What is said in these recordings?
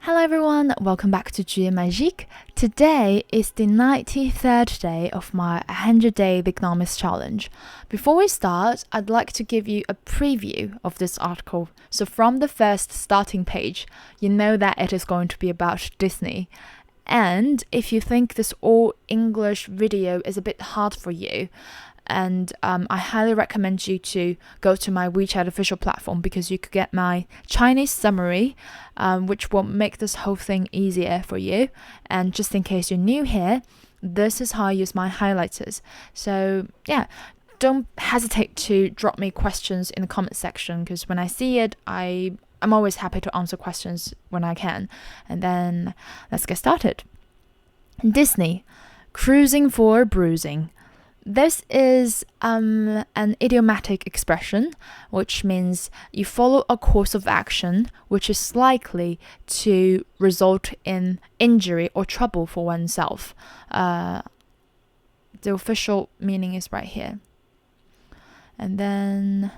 Hello everyone, welcome back to Juillet Magique. Today is the 93rd day of my 100-day Bigonomics challenge. Before we start, I'd like to give you a preview of this article. So from the first starting page, you know that it is going to be about Disney. And if you think this all-English video is a bit hard for you, and I highly recommend you to go to my WeChat official platform because you could get my Chinese summary, which will make this whole thing easier for you. And just in case you're new here, this is how I use my highlighters. So yeah, don't hesitate to drop me questions in the comment section because when I see it, I'm always happy to answer questions when I can. And then let's get started. Disney, cruising for bruising. This is an idiomatic expression, which means you follow a course of action which is likely to result in injury or trouble for oneself. The official meaning is right here. And then,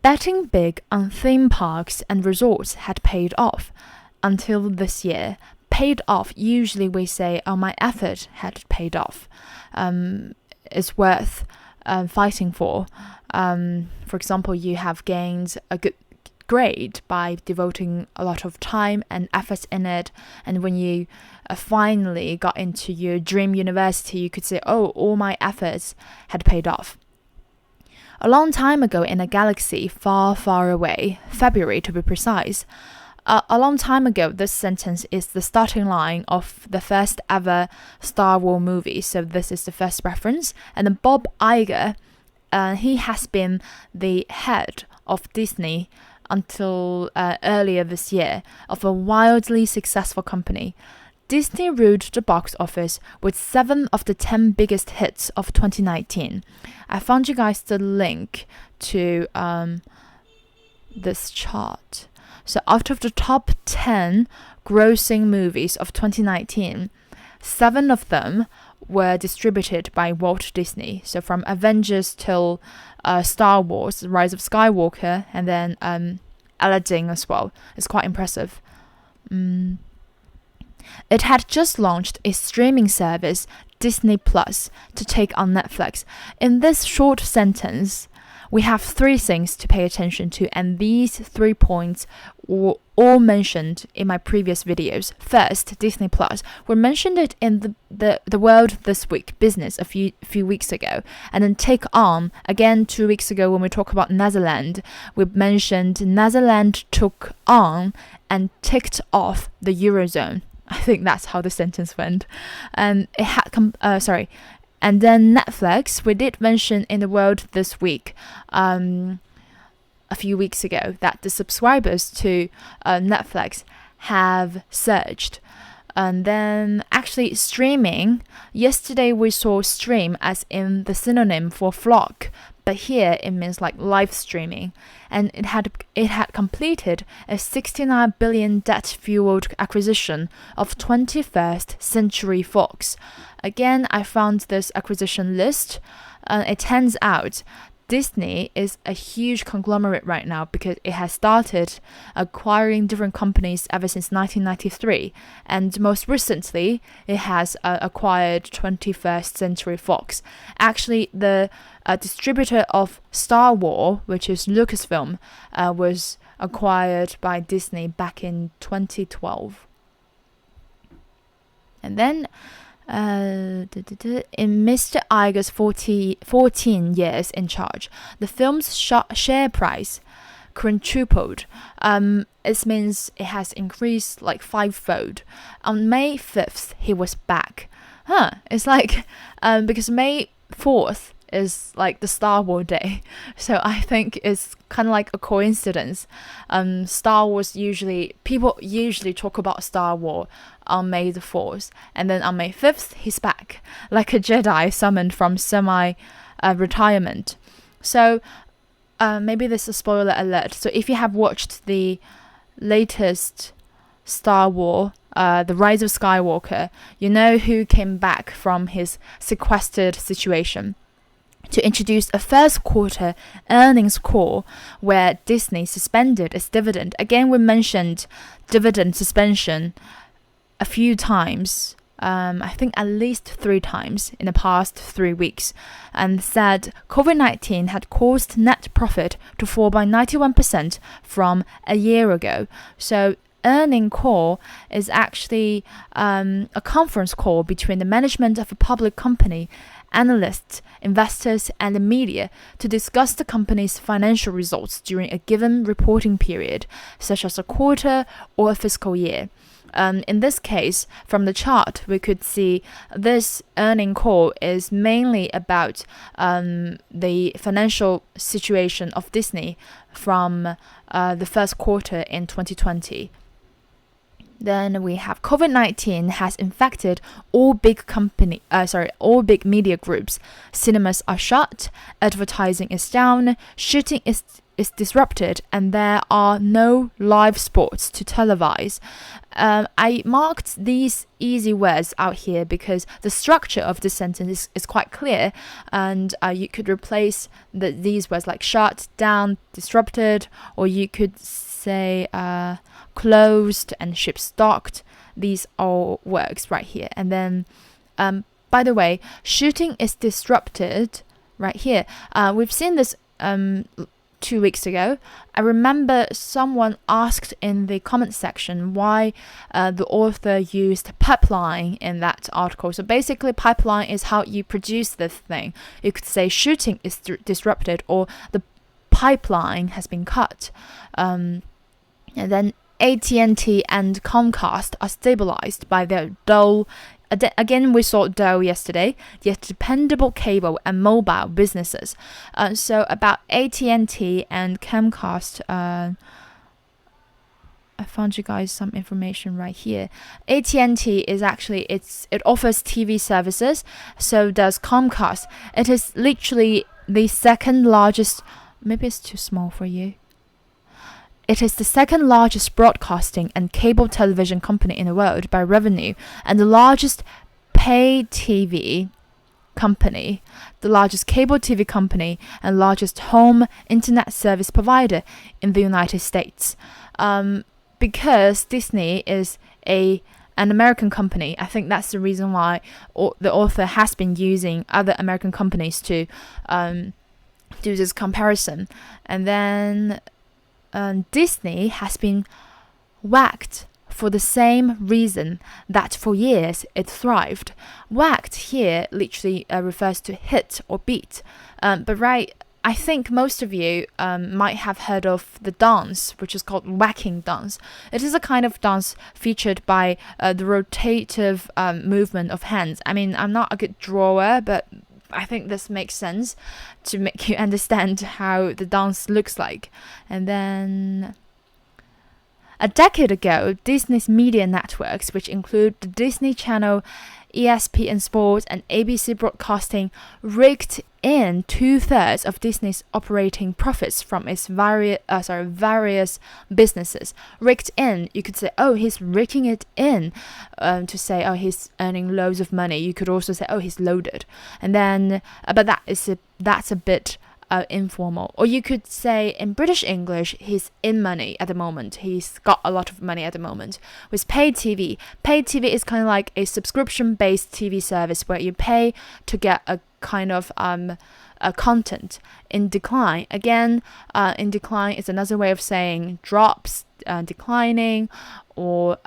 betting big on theme parks and resorts had paid off until this year. Paid off, usually we say, oh, my effort had paid off. Is worth fighting for. For example, you have gained a good grade by devoting a lot of time and effort in it, and when you finally got into your dream university, you could say, oh, all my efforts had paid off. A long time ago in a galaxy far, far away, February to be precise, a long time ago, this sentence is the starting line of the first ever Star Wars movie. So this is the first reference. And then Bob Iger, he has been the head of Disney until earlier this year, of a wildly successful company. Disney ruled the box office with 7 of the 10 biggest hits of 2019. I found you guys the link to this chart. So out of the top 10 grossing movies of 2019, 7 of them were distributed by Walt Disney. So from Avengers till Star Wars, The Rise of Skywalker, and then Aladdin as well. It's quite impressive. It had just launched a streaming service, Disney Plus, to take on Netflix. In this short sentence, we have 3 things to pay attention to, and these 3 points were all mentioned in my previous videos. First, Disney Plus. We mentioned it in the World This Week business a few weeks ago, and then take on again 2 weeks ago when we talked about Netherlands. We mentioned Netherlands took on and ticked off the Eurozone. I think that's how the sentence went, and it had And then Netflix, we did mention in the World This Week a few weeks ago that the subscribers to Netflix have surged. And then actually streaming, yesterday we saw stream as in the synonym for flock, but here it means like live streaming. And it had completed a 69 billion debt-fueled acquisition of 21st Century Fox. Again, I found this acquisition list. It turns out Disney is a huge conglomerate right now because it has started acquiring different companies ever since 1993. And most recently, it has acquired 21st Century Fox. Actually, the distributor of Star Wars, which is Lucasfilm, was acquired by Disney back in 2012. And then in Mr. Iger's 14 years in charge, the film's share price quintupled. It means it has increased like 5-fold. On May 5th, he was back. It's like because May 4th is like the Star Wars day, so I think it's kind of like a coincidence. Star Wars people usually talk about Star Wars on May the 4th, and then on May 5th he's back like a Jedi summoned from retirement. So maybe this is a spoiler alert. So if you have watched the latest Star Wars, The Rise of Skywalker, you know who came back from his sequestered situation. to introduce a first quarter earnings call where Disney suspended its dividend. Again, we mentioned dividend suspension a few times, I think at least 3 times in the past 3 weeks, and said COVID-19 had caused net profit to fall by 91% from a year ago. So earning call is actually a conference call between the management of a public company, analysts, investors, and the media to discuss the company's financial results during a given reporting period, such as a quarter or a fiscal year. In this case, from the chart, we could see this earning call is mainly about the financial situation of Disney from the first quarter in 2020. Then we have COVID-19 has infected all big media groups. Cinemas are shut, advertising is down, shooting is disrupted, and there are no live sports to televise. I marked these easy words out here because the structure of this sentence is quite clear, and you could replace these words like shut, down, disrupted, or you could say closed and ship stocked. These all works right here. And then, by the way, shooting is disrupted right here. We've seen this 2 weeks ago. I remember someone asked in the comment section why the author used pipeline in that article. So basically, pipeline is how you produce this thing. You could say shooting is disrupted, or the pipeline has been cut. And then AT&T and Comcast are stabilized by their dull. Again, we saw dull yesterday, yet dependable cable and mobile businesses. So about AT&T and Comcast, I found you guys some information right here. AT&T is actually it offers TV services. So does Comcast. It is literally the second largest. Maybe it's too small for you. It is the second largest broadcasting and cable television company in the world by revenue, and the largest pay TV company, the largest cable TV company, and largest home internet service provider in the United States. Because Disney is an American company, I think that's the reason why the author has been using other American companies to do this comparison. And then Disney has been whacked for the same reason that for years it thrived. Whacked here literally refers to hit or beat. But I think most of you might have heard of the dance, which is called whacking dance. It is a kind of dance featured by the rotative movement of hands. I mean, I'm not a good drawer, but I think this makes sense to make you understand how the dance looks like. And then a decade ago, Disney's media networks, which include the Disney Channel, ESPN Sports, and ABC Broadcasting, raked in 2/3 of Disney's operating profits from its various businesses. Raked in, you could say, oh, he's raking it in, to say, oh, he's earning loads of money. You could also say, oh, he's loaded. And then, but that's a bit informal. Or you could say in British English, he's in money at the moment. He's got a lot of money at the moment. With paid TV is kind of like a subscription-based TV service where you pay to get a kind of content. In decline, again, in decline is another way of saying drops, declining, or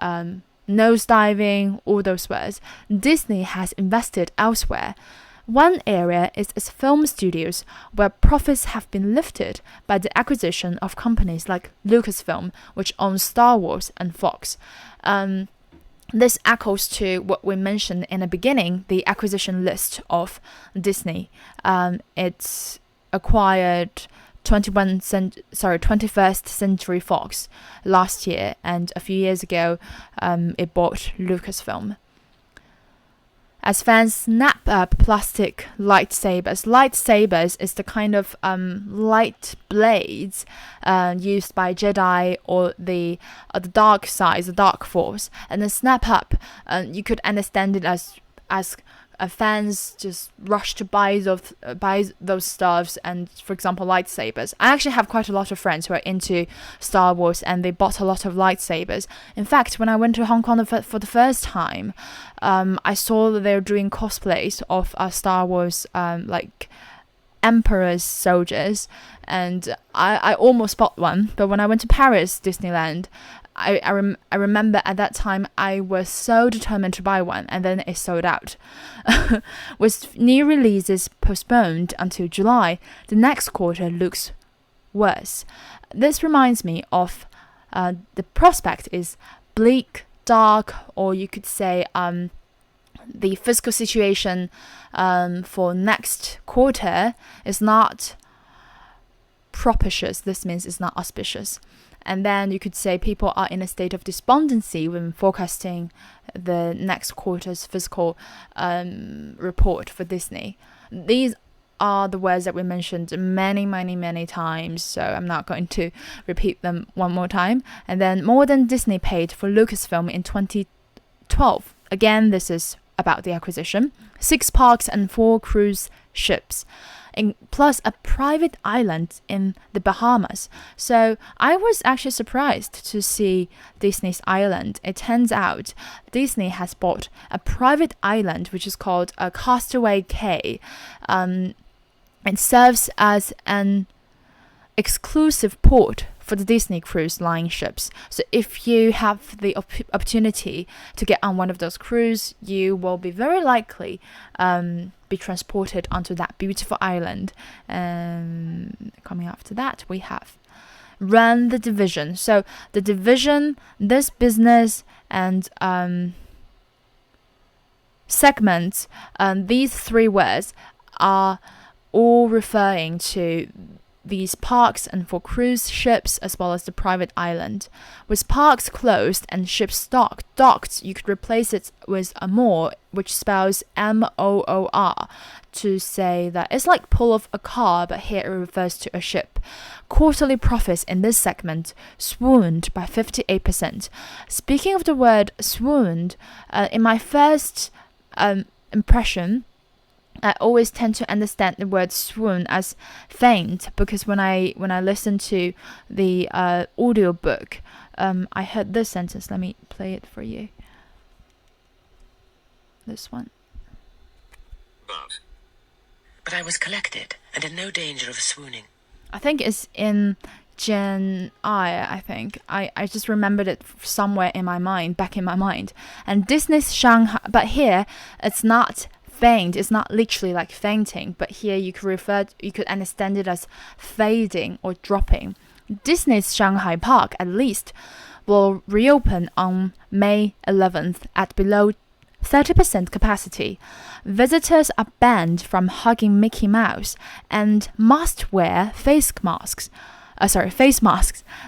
nosediving, all those words. Disney has invested elsewhere. One area is its film studios, where profits have been lifted by the acquisition of companies like Lucasfilm, which owns Star Wars and Fox. This echoes to what we mentioned in the beginning, the acquisition list of Disney. It's acquired 21st Century Fox last year, and a few years ago, it bought Lucasfilm. As fans snap up plastic lightsabers. Lightsabers is the kind of light blades used by Jedi or the dark side, the dark force. And then snap up, you could understand it as fans just rush to buy those stuffs, and for example lightsabers. I actually have quite a lot of friends who are into Star Wars, and they bought a lot of lightsabers. In fact, when I went to Hong Kong for the first time, I saw that they're doing cosplays of Star Wars like Emperor's soldiers, and I almost bought one. But when I went to Paris Disneyland, I remember at that time I was so determined to buy one, and then it sold out. With new releases postponed until July, the next quarter looks worse. This reminds me of the prospect is bleak, dark, or you could say the fiscal situation for next quarter is not propitious. This means it's not auspicious. And then you could say people are in a state of despondency when forecasting the next quarter's fiscal report for Disney. These are the words that we mentioned many times, so I'm not going to repeat them one more time. And then more than Disney paid for Lucasfilm in 2012. Again, this is about the acquisition. 6 parks and 4 cruise ships, plus a private island in the Bahamas. So I was actually surprised to see Disney's island. It turns out Disney has bought a private island which is called Castaway Cay. It serves as an exclusive port for the Disney Cruise Line ships. So if you have the opportunity to get on one of those cruises, you will be very likely be transported onto that beautiful island. Coming after that, we have run the division. So the division, this business, and segments, these 3 words are all referring to these parks and 4 cruise ships, as well as the private island. With parks closed and ships docked, you could replace it with a moor, which spells M-O-O-R, to say that it's like pull of a car, but here it refers to a ship. Quarterly profits in this segment swooned by 58%. Speaking of the word swooned, in my first impression, I always tend to understand the word swoon as faint, because when I listen to the audio book, I heard this sentence. Let me play it for you. This one. But I was collected and in no danger of swooning. I think it's in Gen I think. I just remembered it somewhere in my mind, back in my mind. And Disney's Shanghai, but here it's not faint. It's not literally like fainting, but here you could understand it as fading or dropping. Disney's Shanghai Park, at least, will reopen on May 11th at below 30% capacity. Visitors are banned from hugging Mickey Mouse and must wear face masks.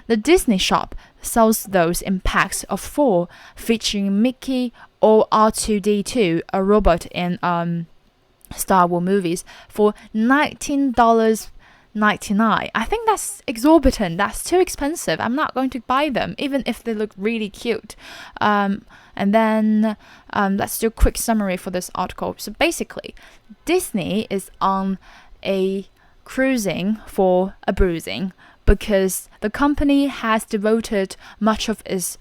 The Disney shop sells those in packs of 4, featuring Mickey or R2-D2, a robot in Star Wars movies, for $19.99. I think that's exorbitant. That's too expensive. I'm not going to buy them, even if they look really cute. And then let's do a quick summary for this article. So basically, Disney is on a cruising for a bruising, because the company has devoted much of its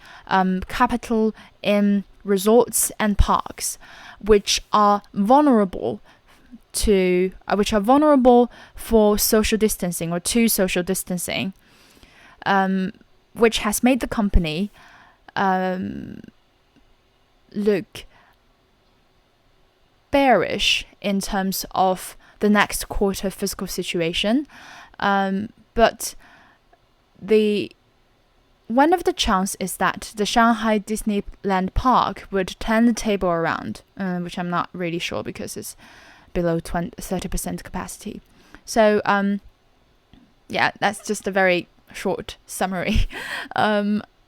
capital in resorts and parks, which are vulnerable for social distancing, or to social distancing, which has made the company look bearish in terms of the next quarter fiscal situation. But one of the chances is that the Shanghai Disneyland Park would turn the table around, which I'm not really sure because it's below 30% capacity. So, that's just a very short summary.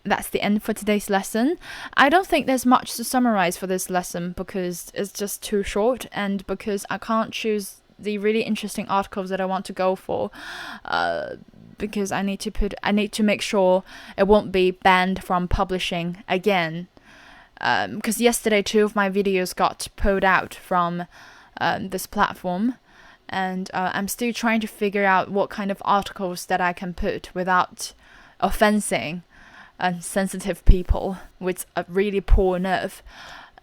That's the end for today's lesson. I don't think there's much to summarize for this lesson because it's just too short, and because I can't choose the really interesting articles that I want to go for, because I need to make sure it won't be banned from publishing again because yesterday 2 of my videos got pulled out from this platform, and I'm still trying to figure out what kind of articles that I can put without offending sensitive people with a really poor nerve.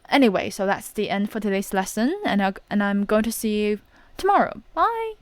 Anyway, so that's the end for today's lesson, and I'm going to see you tomorrow. Bye!